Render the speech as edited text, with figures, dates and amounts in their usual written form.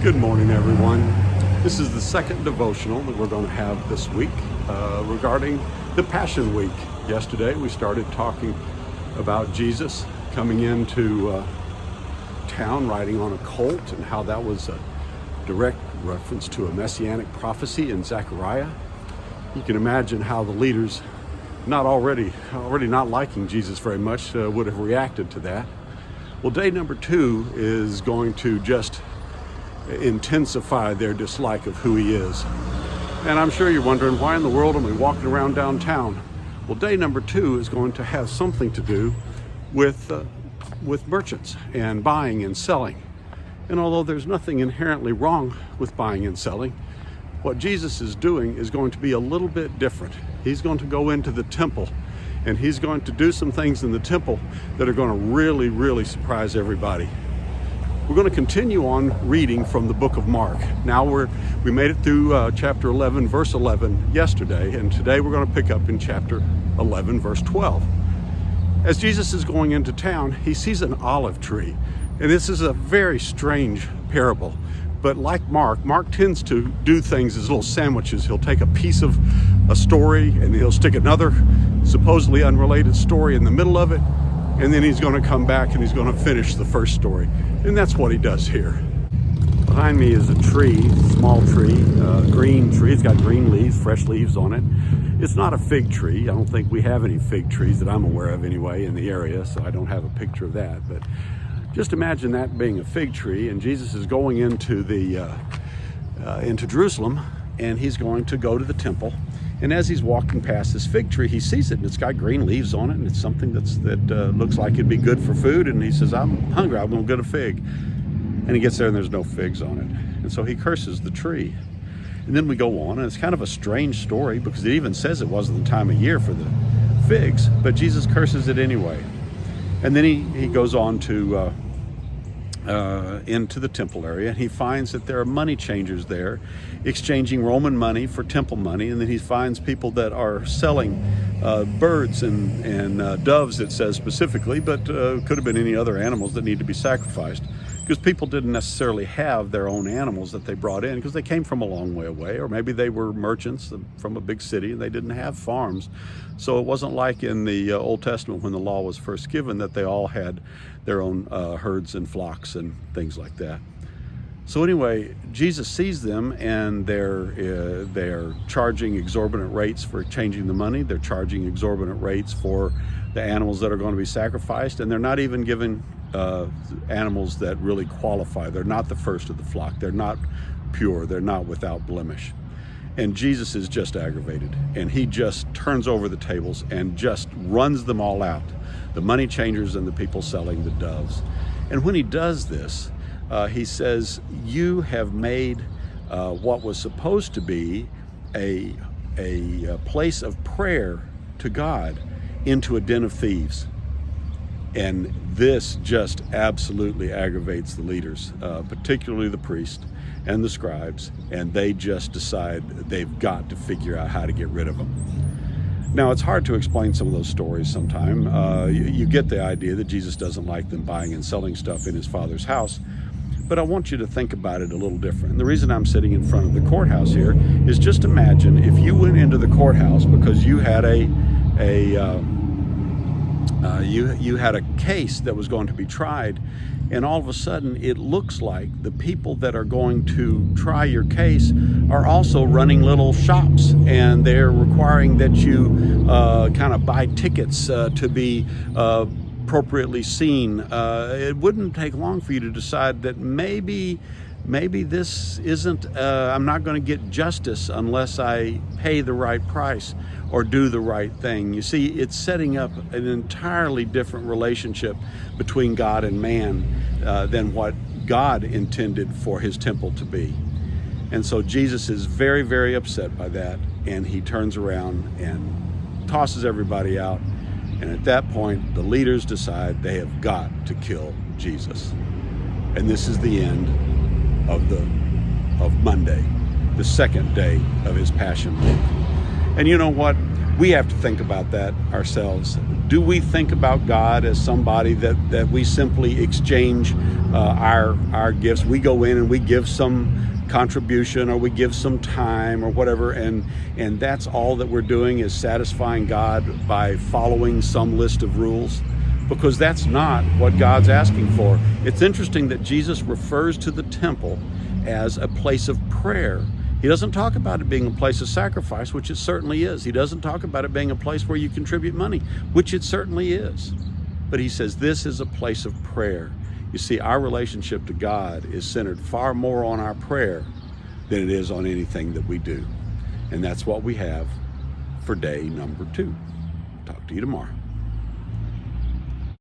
Good morning, everyone. This is the second devotional that we're going to have this week regarding the Passion Week. Yesterday, we started talking about Jesus coming into town riding on a colt and how that was a direct reference to a messianic prophecy in Zechariah. You can imagine how the leaders, already not liking Jesus very much, would have reacted to that. Well, day number 2 is going to just intensify their dislike of who he is. And I'm sure you're wondering, why in the world am I walking around downtown? Well, day number 2 is going to have something to do with merchants and buying and selling. And although there's nothing inherently wrong with buying and selling, what Jesus is doing is going to be a little bit different. He's going to go into the temple and he's going to do some things in the temple that are going to really surprise everybody. We're going to continue on reading from the book of Mark. Now we made it through chapter 11, verse 11 yesterday, and today we're going to pick up in chapter 11, verse 12. As Jesus is going into town, he sees an olive tree, and this is a very strange parable. But like Mark tends to do things as little sandwiches. He'll take a piece of a story and he'll stick another supposedly unrelated story in the middle of it, and then he's going to come back and he's going to finish the first story. And that's what he does here. Behind me is a tree, small tree, green tree. It's got green leaves, fresh leaves on it. It's not a fig tree. I don't think we have any fig trees that I'm aware of anyway in the area, so I don't have a picture of that. But just imagine that being a fig tree, and Jesus is going into Jerusalem, and he's going to go to the temple. And as he's walking past this fig tree, he sees it, and it's got green leaves on it, and it's something that looks like it'd be good for food. And he says, "I'm hungry. I'm going to get a fig." And he gets there, and there's no figs on it. And so he curses the tree. And then we go on, and it's kind of a strange story because it even says it wasn't the time of year for the figs, but Jesus curses it anyway. And then he goes on to into the temple area, and he finds that there are money changers there exchanging Roman money for temple money. And then he finds people that are selling birds and doves, it says specifically, but could have been any other animals that need to be sacrificed, because people didn't necessarily have their own animals that they brought in because they came from a long way away, or maybe they were merchants from a big city and they didn't have farms. So it wasn't like in the Old Testament when the law was first given that they all had their own herds and flocks and things like that. So anyway, Jesus sees them, and they're charging exorbitant rates for changing the money. They're charging exorbitant rates for the animals that are going to be sacrificed, and they're not even giving animals that really qualify. They're not the first of the flock. They're not pure. They're not without blemish. And Jesus is just aggravated, and he just turns over the tables and just runs them all out, the money changers and the people selling the doves. And when he does this, he says, "You have made what was supposed to be a place of prayer to God into a den of thieves." And this just absolutely aggravates the leaders, particularly the priest and the scribes, and they just decide they've got to figure out how to get rid of him. Now, it's hard to explain some of those stories sometime. You get the idea that Jesus doesn't like them buying and selling stuff in his Father's house, but I want you to think about it a little different. And the reason I'm sitting in front of the courthouse here is just imagine if you went into the courthouse because you had you had a case that was going to be tried, and all of a sudden it looks like the people that are going to try your case are also running little shops, and they're requiring that you kind of buy tickets to be appropriately seen. It wouldn't take long for you to decide that maybe this isn't, I'm not going to get justice unless I pay the right price or do the right thing. You see, it's setting up an entirely different relationship between God and man than what God intended for his temple to be. And so Jesus is very upset by that, and he turns around and tosses everybody out. And at that point, the leaders decide they have got to kill Jesus. And this is the end of Monday, the second day of his Passion Week. And you know what? we have to think about that ourselves. Do we think about God as somebody that we simply exchange our gifts? We go in and we give some contribution, or we give some time or whatever, and that's all that we're doing, is satisfying God by following some list of rules? Because that's not what God's asking for. It's interesting that Jesus refers to the temple as a place of prayer. He doesn't talk about it being a place of sacrifice, which it certainly is. He doesn't talk about it being a place where you contribute money, which it certainly is. But he says this is a place of prayer. You see, our relationship to God is centered far more on our prayer than it is on anything that we do. And that's what we have for day number 2. Talk to you tomorrow.